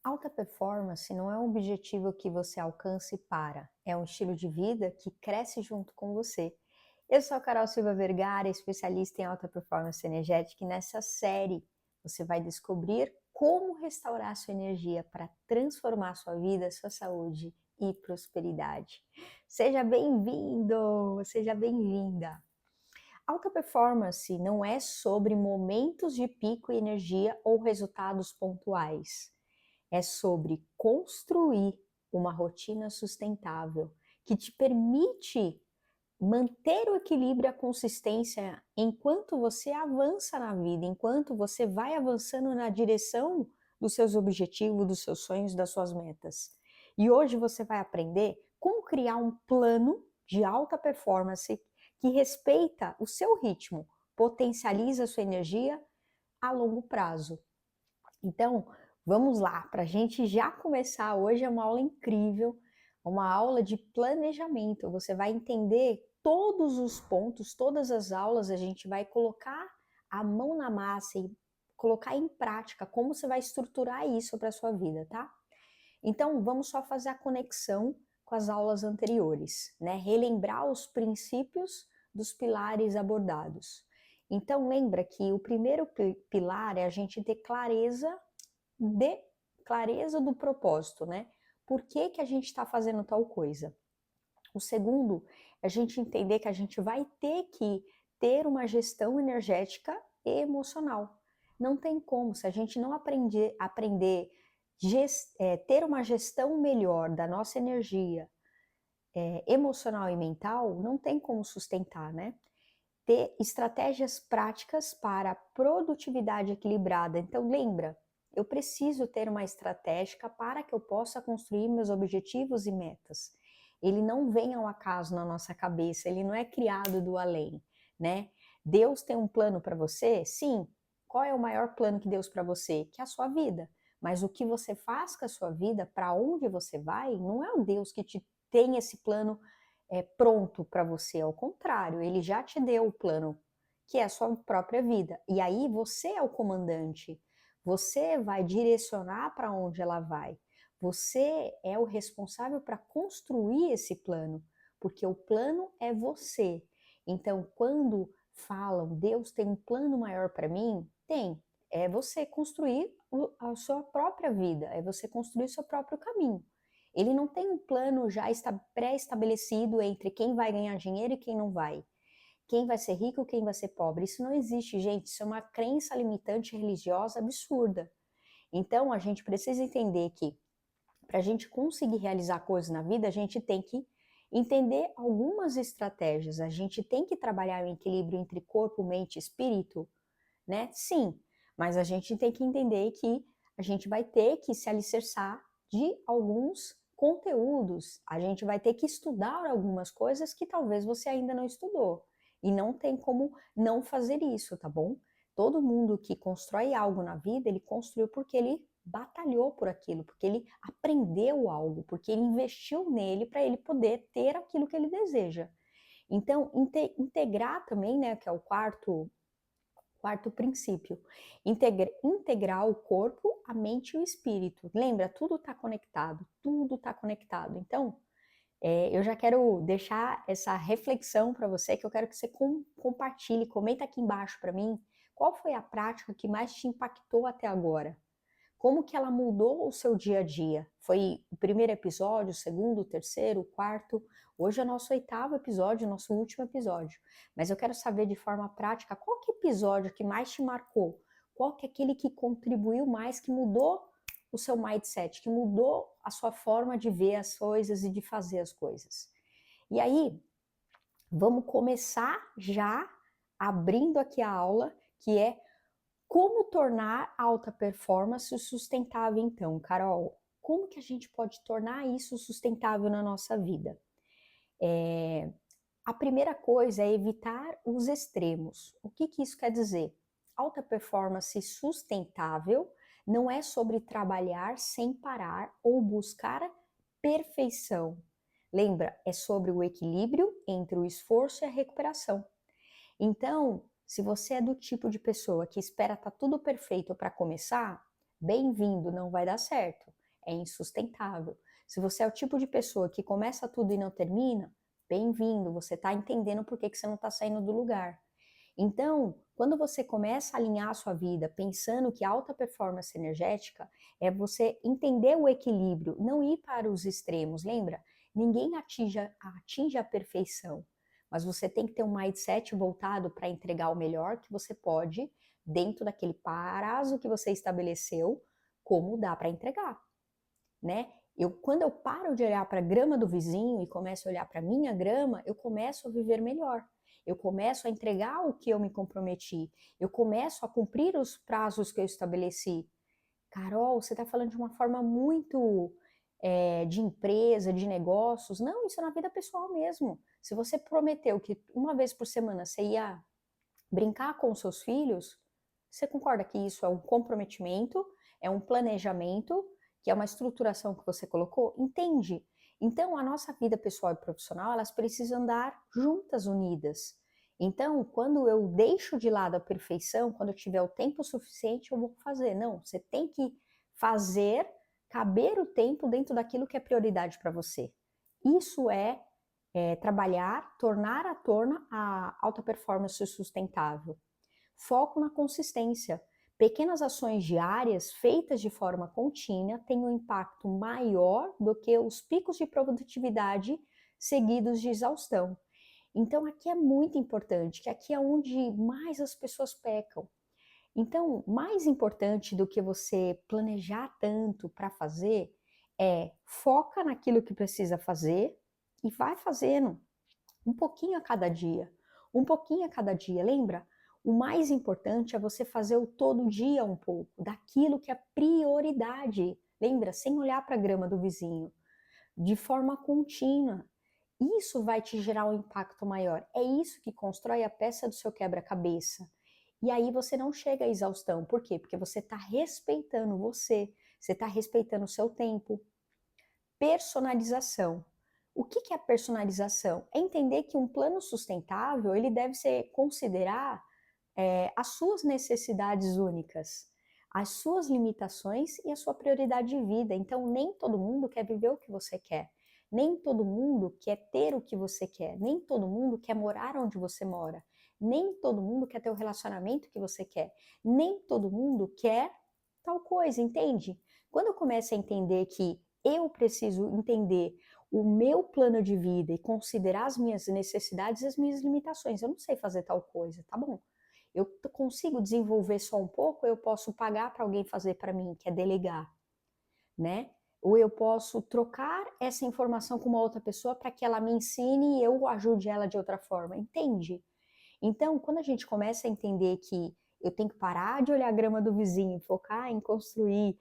Alta performance não é um objetivo que você alcança e para, é um estilo de vida que cresce junto com você. Eu sou a Carol Silva Vergara, especialista em alta performance energética, e nessa série você vai descobrir como restaurar sua energia para transformar sua vida, sua saúde e prosperidade. Seja bem-vindo, seja bem-vinda. Alta performance não é sobre momentos de pico e energia ou resultados pontuais. É sobre construir uma rotina sustentável que te permite manter o equilíbrio e a consistência enquanto você avança na vida, enquanto você vai avançando na direção dos seus objetivos, dos seus sonhos, das suas metas. E hoje você vai aprender como criar um plano de alta performance que respeita o seu ritmo, potencializa a sua energia a longo prazo. Então, vamos lá, para a gente já começar. Hoje é uma aula incrível, uma aula de planejamento. Você vai entender todos os pontos, todas as aulas, a gente vai colocar a mão na massa e colocar em prática como você vai estruturar isso para a sua vida, tá? Então, vamos só fazer a conexão com as aulas anteriores, né? Relembrar os princípios dos pilares abordados. Então, lembra que o primeiro pilar é a gente ter de clareza do propósito, né? Por que que a gente está fazendo tal coisa? O segundo é a gente entender que a gente vai ter que ter uma gestão energética e emocional. Não tem como, se a gente não aprender ter uma gestão melhor da nossa energia emocional e mental, não tem como sustentar, né? Ter estratégias práticas para produtividade equilibrada. Então, lembra, eu preciso ter uma estratégia para que eu possa construir meus objetivos e metas. Ele não vem ao acaso na nossa cabeça, ele não é criado do além, né? Deus tem um plano para você? Sim. Qual é o maior plano que Deus para você? Que é a sua vida. Mas o que você faz com a sua vida, para onde você vai, não é o Deus que te tem esse plano pronto para você, ao contrário, ele já te deu o plano, que é a sua própria vida. E aí você é o comandante, você vai direcionar para onde ela vai. Você é o responsável para construir esse plano, porque o plano é você. Então, quando falam, Deus tem um plano maior para mim, tem. É você construir a sua própria vida, é você construir o seu próprio caminho. Ele não tem um plano já pré-estabelecido entre quem vai ganhar dinheiro e quem não vai. Quem vai ser rico e quem vai ser pobre. Isso não existe, gente. Isso é uma crença limitante religiosa absurda. Então, a gente precisa entender que para a gente conseguir realizar coisas na vida, a gente tem que entender algumas estratégias. A gente tem que trabalhar o equilíbrio entre corpo, mente e espírito, né? Sim, mas a gente tem que entender que a gente vai ter que se alicerçar de alguns conteúdos. A gente vai ter que estudar algumas coisas que talvez você ainda não estudou. E não tem como não fazer isso, tá bom? Todo mundo que constrói algo na vida, ele construiu porque ele batalhou por aquilo, porque ele aprendeu algo, porque ele investiu nele para ele poder ter aquilo que ele deseja. Então, integrar também, né, que é o quarto princípio, integrar o corpo, a mente e o espírito. Lembra, tudo está conectado, tudo está conectado. Então, eu já quero deixar essa reflexão para você, que eu quero que você compartilhe, comenta aqui embaixo para mim, qual foi a prática que mais te impactou até agora? Como que ela mudou o seu dia a dia? Foi o primeiro episódio, o segundo, o terceiro, o quarto? Hoje é o nosso oitavo episódio, nosso último episódio. Mas eu quero saber de forma prática qual que é o episódio que mais te marcou? Qual que é aquele que contribuiu mais, que mudou o seu mindset, que mudou a sua forma de ver as coisas e de fazer as coisas? E aí, vamos começar já abrindo aqui a aula, que é como tornar a alta performance sustentável, então, Carol? Como que a gente pode tornar isso sustentável na nossa vida? A primeira coisa é evitar os extremos. O que que isso quer dizer? Alta performance sustentável não é sobre trabalhar sem parar ou buscar perfeição. Lembra, é sobre o equilíbrio entre o esforço e a recuperação. Então, se você é do tipo de pessoa que espera estar tudo perfeito para começar, bem-vindo, não vai dar certo, é insustentável. Se você é o tipo de pessoa que começa tudo e não termina, bem-vindo, você está entendendo por que você não está saindo do lugar. Então, quando você começa a alinhar a sua vida pensando que alta performance energética é você entender o equilíbrio, não ir para os extremos, lembra? Ninguém atinge a perfeição, mas você tem que ter um mindset voltado para entregar o melhor que você pode dentro daquele prazo que você estabeleceu, como dá para entregar, né? Quando eu paro de olhar para a grama do vizinho e começo a olhar para a minha grama, eu começo a viver melhor. Eu começo a entregar o que eu me comprometi. Eu começo a cumprir os prazos que eu estabeleci. Carol, você está falando de uma forma muito de empresa, de negócios. Não, isso é na vida pessoal mesmo. Se você prometeu que uma vez por semana você ia brincar com os seus filhos, você concorda que isso é um comprometimento, é um planejamento, que é uma estruturação que você colocou? Entende? Então, a nossa vida pessoal e profissional, elas precisam andar juntas, unidas. Então, quando eu deixo de lado a perfeição, quando eu tiver o tempo suficiente, eu vou fazer. Não, você tem que fazer caber o tempo dentro daquilo que é prioridade para você. Isso é trabalhar, tornar a alta performance sustentável. Foco na consistência. Pequenas ações diárias feitas de forma contínua têm um impacto maior do que os picos de produtividade seguidos de exaustão. Então, aqui é muito importante, que aqui é onde mais as pessoas pecam. Então, mais importante do que você planejar tanto para fazer é foca naquilo que precisa fazer e vai fazendo um pouquinho a cada dia. Um pouquinho a cada dia, lembra? O mais importante é você fazer o todo dia um pouco, daquilo que é prioridade. Lembra? Sem olhar para a grama do vizinho, de forma contínua. Isso vai te gerar um impacto maior. É isso que constrói a peça do seu quebra-cabeça. E aí você não chega à exaustão. Por quê? Porque você está respeitando você está respeitando o seu tempo. Personalização. O que é personalização? É entender que um plano sustentável ele deve considerar as suas necessidades únicas, as suas limitações e a sua prioridade de vida. Então, nem todo mundo quer viver o que você quer. Nem todo mundo quer ter o que você quer. Nem todo mundo quer morar onde você mora. Nem todo mundo quer ter o relacionamento que você quer. Nem todo mundo quer tal coisa, entende? Quando eu começo a entender que eu preciso entender o meu plano de vida e considerar as minhas necessidades e as minhas limitações. Eu não sei fazer tal coisa, tá bom? Eu consigo desenvolver só um pouco, eu posso pagar para alguém fazer para mim, que é delegar, né? Ou eu posso trocar essa informação com uma outra pessoa para que ela me ensine e eu ajude ela de outra forma, entende? Então, quando a gente começa a entender que eu tenho que parar de olhar a grama do vizinho, focar em construir,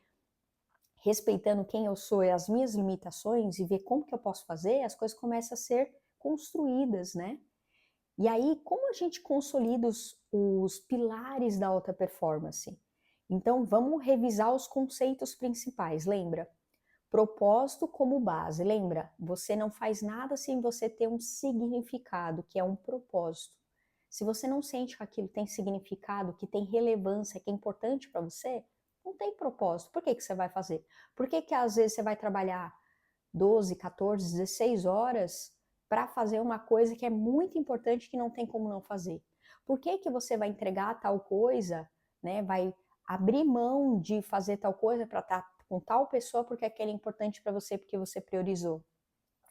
respeitando quem eu sou e as minhas limitações e ver como que eu posso fazer, as coisas começam a ser construídas, né? E aí, como a gente consolida os pilares da alta performance? Então, vamos revisar os conceitos principais, lembra? Propósito como base, lembra? Você não faz nada sem você ter um significado, que é um propósito. Se você não sente que aquilo tem significado, que tem relevância, que é importante para você, não tem propósito. Por que você vai fazer? Por que às vezes você vai trabalhar 12, 14, 16 horas para fazer uma coisa que é muito importante que não tem como não fazer? Por que você vai entregar tal coisa, né? Vai abrir mão de fazer tal coisa para estar com tal pessoa porque aquela é importante para você porque você priorizou?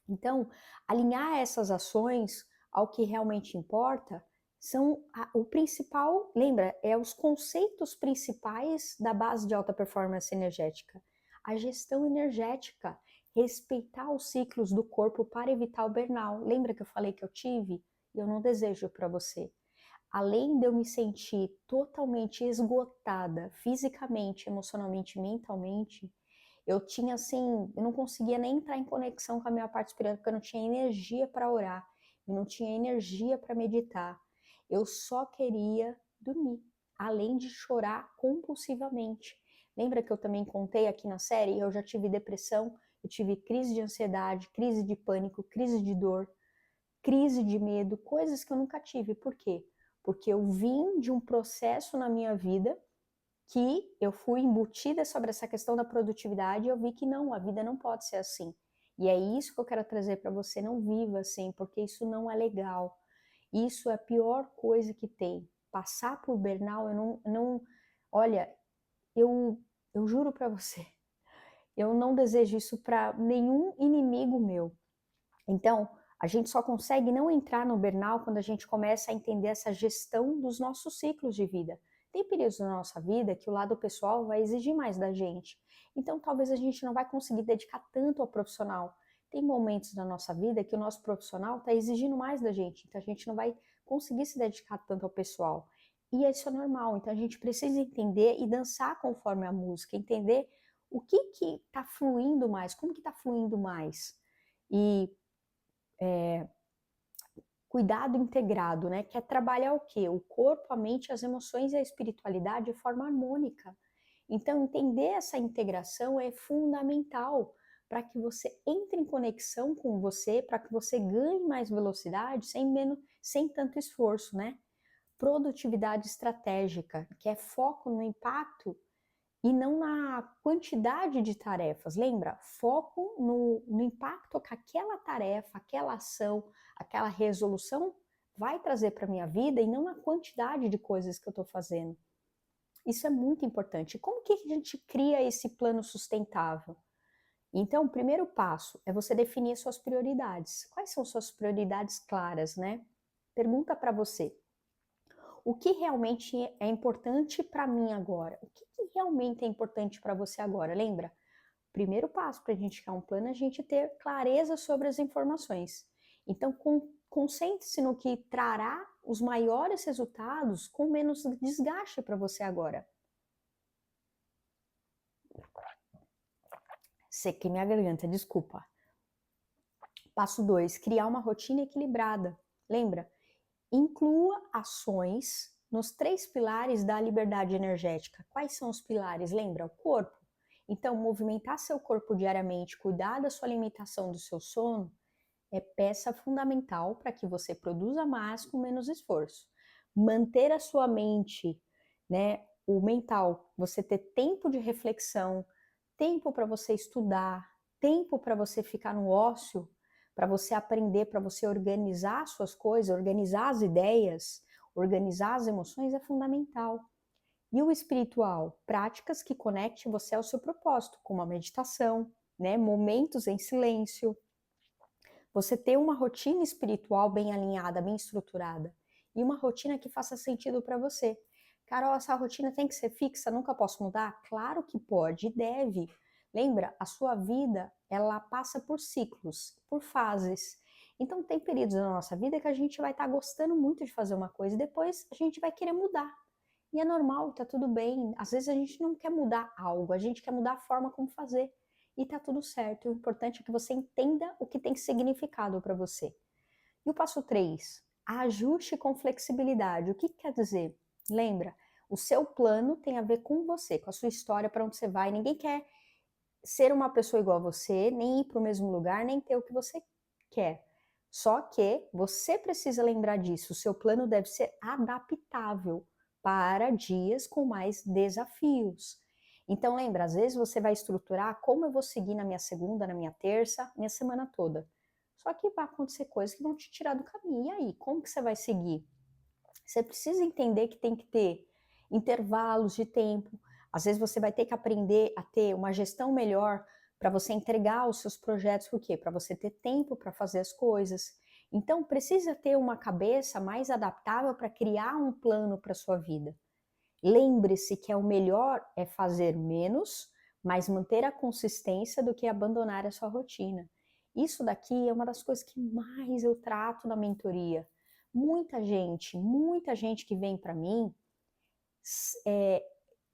Então, alinhar essas ações ao que realmente importa são o principal, lembra, é os conceitos principais da base de alta performance energética. A gestão energética, respeitar os ciclos do corpo para evitar o burnout. Lembra que eu falei que eu tive? Eu não desejo para você. Além de eu me sentir totalmente esgotada, fisicamente, emocionalmente, mentalmente, eu tinha assim, eu não conseguia nem entrar em conexão com a minha parte espiritual, porque eu não tinha energia para orar, eu não tinha energia para meditar. Eu só queria dormir, além de chorar compulsivamente. Lembra que eu também contei aqui na série? Eu já tive depressão, eu tive crise de ansiedade, crise de pânico, crise de dor, crise de medo, coisas que eu nunca tive. Por quê? Porque eu vim de um processo na minha vida que eu fui embutida sobre essa questão da produtividade e eu vi que não, a vida não pode ser assim. E é isso que eu quero trazer para você, não viva assim, porque isso não é legal. Isso é a pior coisa que tem. Passar por burnout, olha, eu, eu juro para você, eu não desejo isso para nenhum inimigo meu. Então, a gente só consegue não entrar no burnout quando a gente começa a entender essa gestão dos nossos ciclos de vida. Tem períodos na nossa vida que o lado pessoal vai exigir mais da gente. Então, talvez a gente não vai conseguir dedicar tanto ao profissional. Tem momentos na nossa vida que o nosso profissional está exigindo mais da gente. Então, a gente não vai conseguir se dedicar tanto ao pessoal. E isso é normal. Então, a gente precisa entender e dançar conforme a música. Entender o que está fluindo mais, como que está fluindo mais. E cuidado integrado, né? Que é trabalhar o quê? O corpo, a mente, as emoções e a espiritualidade de forma harmônica. Então, entender essa integração é fundamental para que você entre em conexão com você, para que você ganhe mais velocidade sem tanto esforço, né? Produtividade estratégica, que é foco no impacto e não na quantidade de tarefas. Lembra? Foco no impacto que aquela tarefa, aquela ação, aquela resolução vai trazer para a minha vida e não na quantidade de coisas que eu estou fazendo. Isso é muito importante. Como que a gente cria esse plano sustentável? Então, o primeiro passo é você definir suas prioridades. Quais são suas prioridades claras, né? Pergunta para você: o que realmente é importante para mim agora? O que realmente é importante para você agora? Lembra? Primeiro passo para a gente criar um plano é a gente ter clareza sobre as informações. Então, concentre-se no que trará os maiores resultados com menos desgaste para você agora. Sequei minha garganta, desculpa. Passo 2, criar uma rotina equilibrada. Lembra? Inclua ações nos 3 pilares da liberdade energética. Quais são os pilares? Lembra? O corpo. Então, movimentar seu corpo diariamente, cuidar da sua alimentação, do seu sono, é peça fundamental para que você produza mais com menos esforço. Manter a sua mente, né, o mental, você ter tempo de reflexão, tempo para você estudar, tempo para você ficar no ócio, para você aprender, para você organizar suas coisas, organizar as ideias, organizar as emoções é fundamental. E o espiritual, práticas que conectem você ao seu propósito, como a meditação, né, momentos em silêncio, você ter uma rotina espiritual bem alinhada, bem estruturada e uma rotina que faça sentido para você. Carol, essa rotina tem que ser fixa, nunca posso mudar? Claro que pode e deve. Lembra, a sua vida, ela passa por ciclos, por fases. Então tem períodos na nossa vida que a gente vai estar gostando muito de fazer uma coisa e depois a gente vai querer mudar. E é normal, tá tudo bem. Às vezes a gente não quer mudar algo, a gente quer mudar a forma como fazer e tá tudo certo. O importante é que você entenda o que tem significado para você. E o passo 3, ajuste com flexibilidade. O que quer dizer? Lembra, o seu plano tem a ver com você, com a sua história, para onde você vai. Ninguém quer ser uma pessoa igual a você, nem ir para o mesmo lugar, nem ter o que você quer. Só que você precisa lembrar disso. O seu plano deve ser adaptável para dias com mais desafios. Então lembra, às vezes você vai estruturar como eu vou seguir na minha segunda, na minha terça, minha semana toda. Só que vai acontecer coisas que vão te tirar do caminho. E aí, como que você vai seguir? Você precisa entender que tem que ter intervalos de tempo. Às vezes você vai ter que aprender a ter uma gestão melhor para você entregar os seus projetos, por quê? Para você ter tempo para fazer as coisas. Então precisa ter uma cabeça mais adaptável para criar um plano para sua vida. Lembre-se que o melhor é fazer menos, mas manter a consistência do que abandonar a sua rotina. Isso daqui é uma das coisas que mais eu trato na mentoria. Muita gente que vem para mim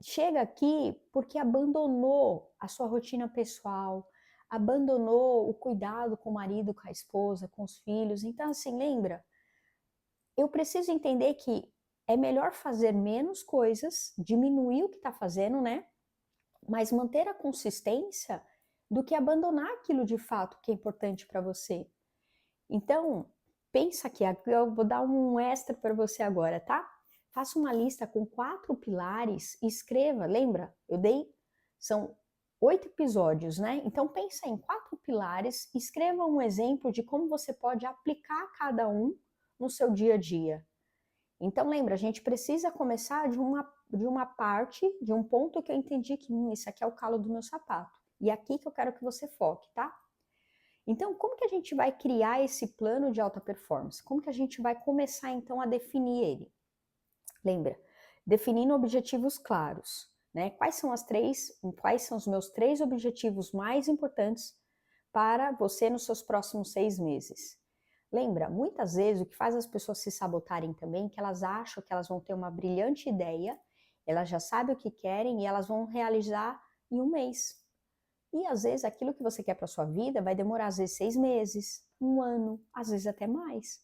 chega aqui porque abandonou a sua rotina pessoal, abandonou o cuidado com o marido, com a esposa, com os filhos. Então, assim, lembra, eu preciso entender que é melhor fazer menos coisas, diminuir o que está fazendo, né? Mas manter a consistência do que abandonar aquilo de fato que é importante para você. Então, pensa aqui, eu vou dar um extra para você agora, tá? Faça uma lista com 4 pilares e escreva. Lembra? São 8 episódios, né? Então pensa em 4 pilares, escreva um exemplo de como você pode aplicar cada um no seu dia a dia. Então lembra, a gente precisa começar de uma parte, de um ponto que eu entendi que isso aqui é o calo do meu sapato. E é aqui que eu quero que você foque, tá? Então, como que a gente vai criar esse plano de alta performance? Como que a gente vai começar então a definir ele? Lembra, definindo objetivos claros, né? Quais são os meus 3 objetivos mais importantes para você nos seus próximos 6 meses? Lembra, muitas vezes o que faz as pessoas se sabotarem também é que elas acham que elas vão ter uma brilhante ideia, elas já sabem o que querem e elas vão realizar em um mês. E às vezes aquilo que você quer para sua vida vai demorar às vezes 6 meses, um ano, às vezes até mais.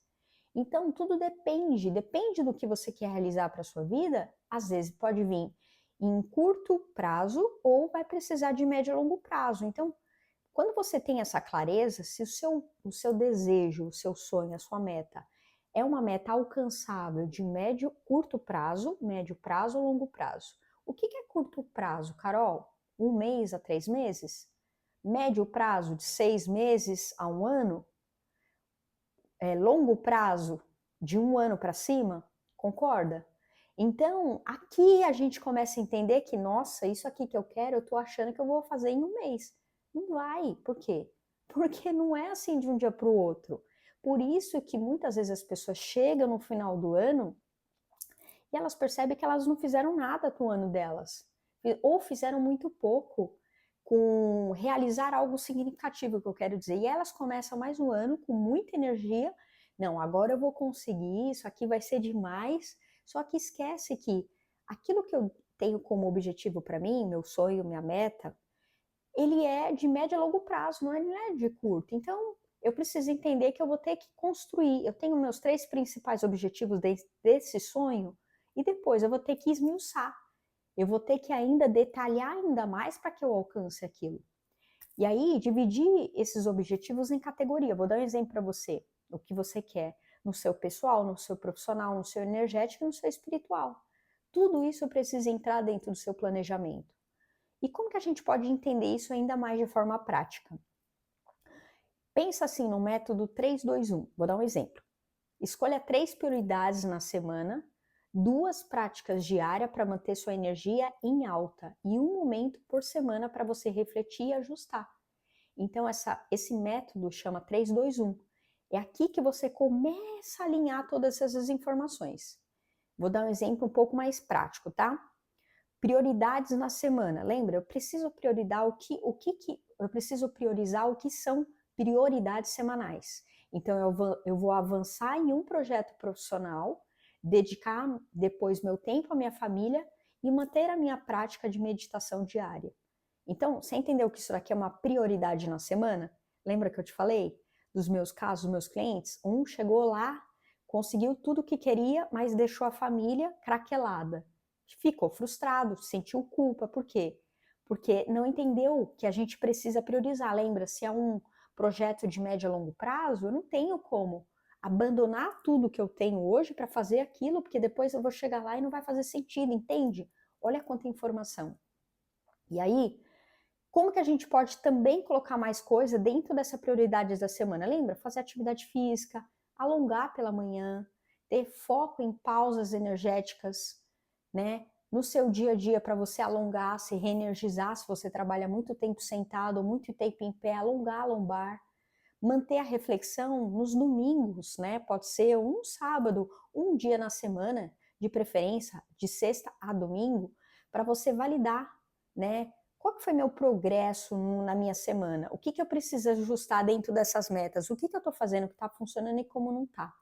Então tudo depende do que você quer realizar para sua vida. Às vezes pode vir em curto prazo ou vai precisar de médio e longo prazo. Então, quando você tem essa clareza, se o seu desejo, o seu sonho, a sua meta é uma meta alcançável de curto prazo, médio prazo ou longo prazo. O que é curto prazo, Carol? 1 mês a 3 meses? Médio prazo de 6 meses a 1 ano? Longo prazo de 1 ano para cima? Concorda? Então, aqui a gente começa a entender que, nossa, isso aqui que eu quero, eu tô achando que eu vou fazer em 1 mês. Não vai. Por quê? Porque não é assim de um dia para o outro. Por isso que muitas vezes as pessoas chegam no final do ano e elas percebem que elas não fizeram nada com o ano delas. Ou fizeram muito pouco com realizar algo significativo, que eu quero dizer. E elas começam mais um ano com muita energia. Não, agora eu vou conseguir, isso aqui vai ser demais. Só que esquece que aquilo que eu tenho como objetivo para mim, meu sonho, minha meta, ele é de médio a longo prazo, não é de curto. Então, eu preciso entender que eu vou ter que construir. Eu tenho meus 3 principais objetivos desse sonho e depois eu vou ter que esmiuçar. Eu vou ter que ainda detalhar ainda mais para que eu alcance aquilo. E aí, dividir esses objetivos em categoria. Vou dar um exemplo para você. O que você quer no seu pessoal, no seu profissional, no seu energético e no seu espiritual. Tudo isso precisa entrar dentro do seu planejamento. E como que a gente pode entender isso ainda mais de forma prática? Pensa assim no método 3-2-1. Vou dar um exemplo. Escolha 3 prioridades na semana, 2 práticas diárias para manter sua energia em alta e 1 momento por semana para você refletir e ajustar. Então, esse método chama 3-2-1. É aqui que você começa a alinhar todas essas informações. Vou dar um exemplo um pouco mais prático, tá? Prioridades na semana. Lembra? Eu preciso priorizar o que são prioridades semanais. Então eu vou avançar em um projeto profissional, dedicar depois meu tempo à minha família e manter a minha prática de meditação diária. Então, você entendeu que isso daqui é uma prioridade na semana? Lembra que eu te falei dos meus casos, dos meus clientes? Um chegou lá, conseguiu tudo o que queria, mas deixou a família craquelada. Ficou frustrado, sentiu culpa. Por quê? Porque não entendeu que a gente precisa priorizar. Lembra, se é um projeto de médio a longo prazo, eu não tenho como abandonar tudo que eu tenho hoje para fazer aquilo, porque depois eu vou chegar lá e não vai fazer sentido, entende? Olha quanta informação. E aí, como que a gente pode também colocar mais coisa dentro dessa prioridade da semana? Lembra? Fazer atividade física, alongar pela manhã, ter foco em pausas energéticas, né? No seu dia a dia para você alongar, se reenergizar, se você trabalha muito tempo sentado ou muito tempo em pé, alongar a lombar. Manter a reflexão nos domingos, né? Pode ser um sábado, um dia na semana, de preferência, de sexta a domingo, para você validar, né? Qual que foi meu progresso na minha semana? O que eu preciso ajustar dentro dessas metas? O que eu estou fazendo que está funcionando e como não está?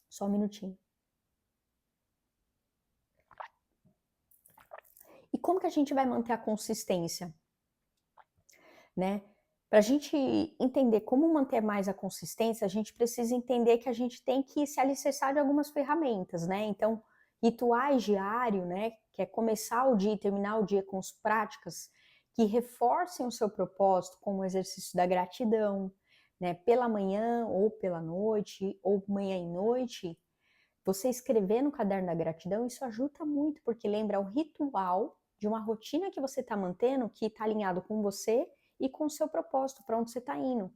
Só um minutinho. E como que a gente vai manter a consistência? Né? Para a gente entender como manter mais a consistência, a gente precisa entender que a gente tem que se alicerçar de algumas ferramentas, né? Então, rituais diários, né? Que é começar o dia e terminar o dia com as práticas que reforcem o seu propósito, como o exercício da gratidão, né? Pela manhã ou pela noite, ou manhã e noite, Você escrever no caderno da gratidão, isso ajuda muito, porque lembra o ritual de uma rotina que você está mantendo, que está alinhado com você e com o seu propósito, para onde você está indo.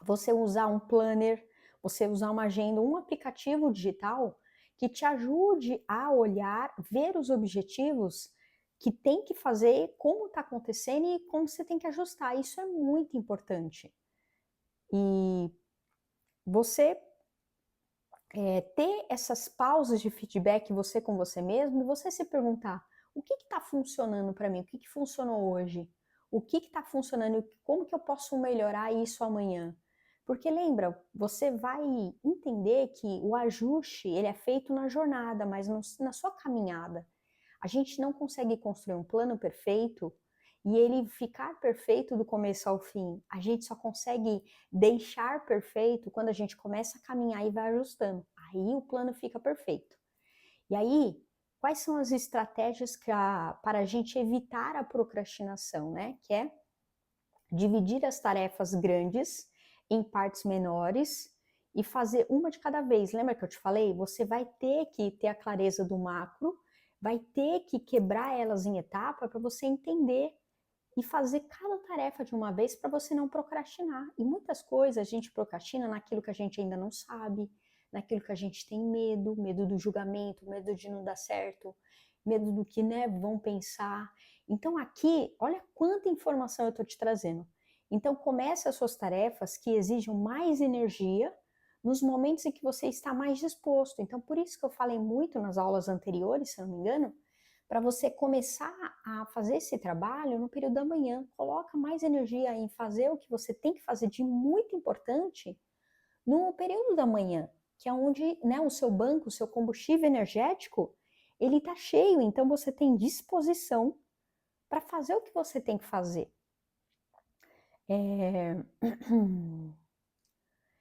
Você usar um planner, você usar uma agenda, um aplicativo digital que te ajude a olhar, ver os objetivos que tem que fazer, como está acontecendo e como você tem que ajustar. Isso é muito importante. E você ter essas pausas de feedback você com você mesmo e você se perguntar o que está funcionando para mim, o que funcionou hoje, o que está funcionando e como que eu posso melhorar isso amanhã. Porque lembra, você vai entender que o ajuste ele é feito na jornada, mas na sua caminhada. A gente não consegue construir um plano perfeito e ele ficar perfeito do começo ao fim. A gente só consegue deixar perfeito quando a gente começa a caminhar e vai ajustando. Aí o plano fica perfeito. E aí, quais são as estratégias para a gente evitar a procrastinação, né? Que é dividir as tarefas grandes em partes menores e fazer uma de cada vez. Lembra que eu te falei? Você vai ter que ter a clareza do macro, vai ter que quebrar elas em etapa para você entender e fazer cada tarefa de uma vez para você não procrastinar. E muitas coisas a gente procrastina naquilo que a gente ainda não sabe, naquilo que a gente tem medo, medo do julgamento, medo de não dar certo, medo do que, né, vão pensar. Então aqui, olha quanta informação eu estou te trazendo. Então comece as suas tarefas que exijam mais energia nos momentos em que você está mais disposto. Então por isso que eu falei muito nas aulas anteriores, se eu não me engano, para você começar a fazer esse trabalho no período da manhã. Coloca mais energia em fazer o que você tem que fazer de muito importante no período da manhã, que é onde, né, o seu banco, o seu combustível energético, ele está cheio, então você tem disposição para fazer o que você tem que fazer.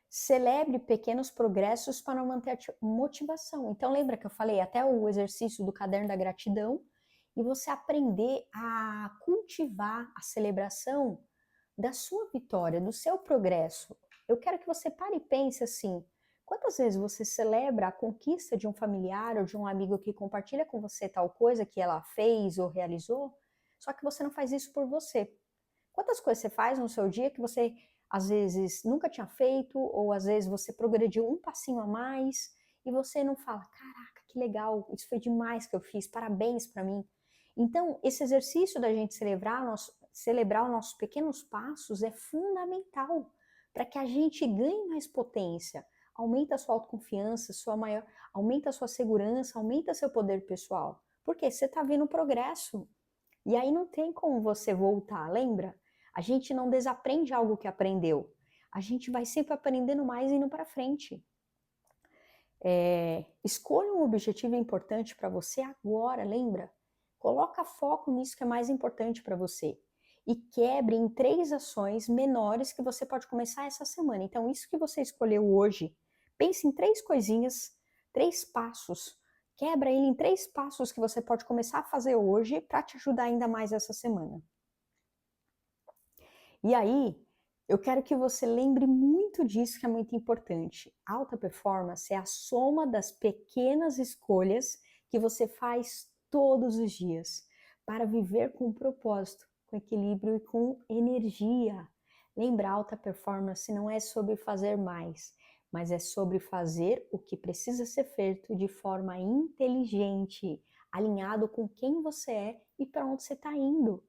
Celebre pequenos progressos para manter a motivação. Então lembra que eu falei até o exercício do caderno da gratidão e você aprender a cultivar a celebração da sua vitória, do seu progresso. Eu quero que você pare e pense assim, quantas vezes você celebra a conquista de um familiar ou de um amigo que compartilha com você tal coisa que ela fez ou realizou, só que você não faz isso por você. Quantas coisas você faz no seu dia que você às vezes nunca tinha feito, ou às vezes você progrediu um passinho a mais e você não fala, caraca, que legal, isso foi demais que eu fiz, parabéns para mim. Então, esse exercício da gente celebrar os nossos pequenos passos é fundamental para que a gente ganhe mais potência, aumenta a sua autoconfiança, aumenta a sua segurança, aumenta seu poder pessoal. Porque você está vendo progresso. E aí não tem como você voltar, lembra? A gente não desaprende algo que aprendeu. A gente vai sempre aprendendo mais e indo para frente. Escolha um objetivo importante para você agora, lembra? Coloca foco nisso que é mais importante para você. E quebre em 3 ações menores que você pode começar essa semana. Então, isso que você escolheu hoje, pense em 3 coisinhas, 3 passos. Quebra ele em 3 passos que você pode começar a fazer hoje para te ajudar ainda mais essa semana. E aí, eu quero que você lembre muito disso que é muito importante. Alta performance é a soma das pequenas escolhas que você faz todos os dias para viver com propósito, com equilíbrio e com energia. Lembra, alta performance não é sobre fazer mais, mas é sobre fazer o que precisa ser feito de forma inteligente, alinhado com quem você é e para onde você está indo.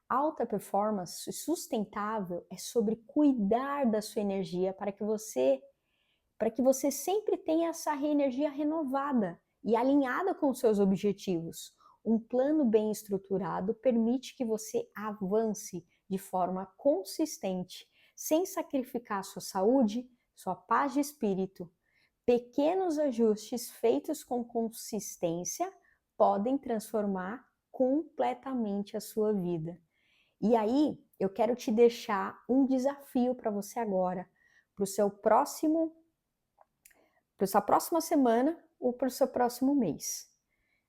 Alta performance sustentável é sobre cuidar da sua energia para que você sempre tenha essa energia renovada e alinhada com os seus objetivos. Um plano bem estruturado permite que você avance de forma consistente, sem sacrificar sua saúde, sua paz de espírito. Pequenos ajustes feitos com consistência podem transformar completamente a sua vida. E aí, eu quero te deixar um desafio para você agora, para sua próxima semana ou para o seu próximo mês.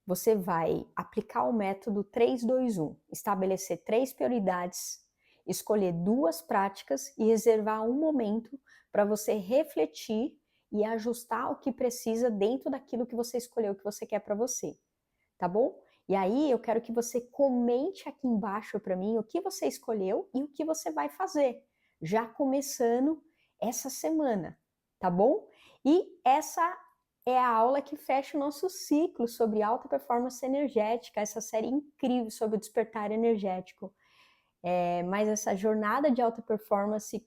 Você vai aplicar o método 3-2-1, estabelecer 3 prioridades, escolher 2 práticas e reservar um momento para você refletir e ajustar o que precisa dentro daquilo que você escolheu, que você quer para você, tá bom? E aí eu quero que você comente aqui embaixo para mim o que você escolheu e o que você vai fazer, já começando essa semana, tá bom? E essa é a aula que fecha o nosso ciclo sobre alta performance energética, essa série incrível sobre o despertar energético. Mas essa jornada de alta performance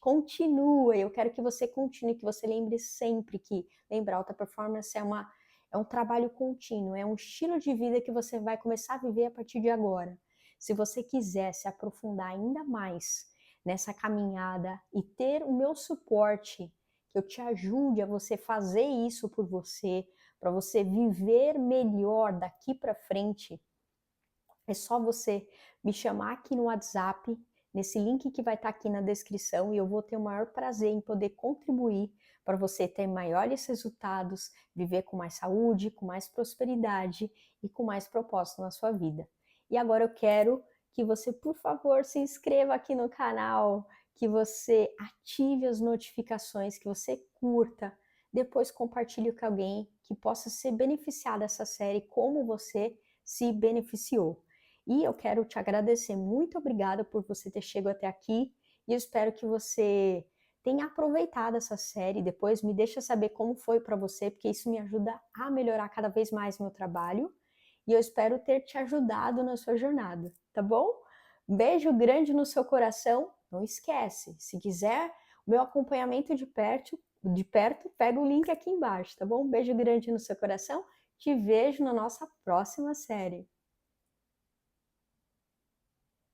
continua. Eu quero que você continue, que você lembre sempre que, lembra, alta performance é um trabalho contínuo, é um estilo de vida que você vai começar a viver a partir de agora. Se você quiser se aprofundar ainda mais nessa caminhada e ter o meu suporte, que eu te ajude a você fazer isso por você, para você viver melhor daqui para frente, é só você me chamar aqui no WhatsApp, nesse link que vai estar aqui na descrição, e eu vou ter o maior prazer em poder contribuir para você ter maiores resultados, viver com mais saúde, com mais prosperidade e com mais propósito na sua vida. E agora eu quero que você, por favor, se inscreva aqui no canal, que você ative as notificações, que você curta, depois compartilhe com alguém que possa ser beneficiado dessa série como você se beneficiou. E eu quero te agradecer, muito obrigada por você ter chegado até aqui, e eu espero que você tenha aproveitado essa série. Depois me deixa saber como foi para você, porque isso me ajuda a melhorar cada vez mais meu trabalho, e eu espero ter te ajudado na sua jornada, tá bom? Beijo grande no seu coração. Não esquece, se quiser o meu acompanhamento de perto, pega o link aqui embaixo, tá bom? Beijo grande no seu coração. Te vejo na nossa próxima série.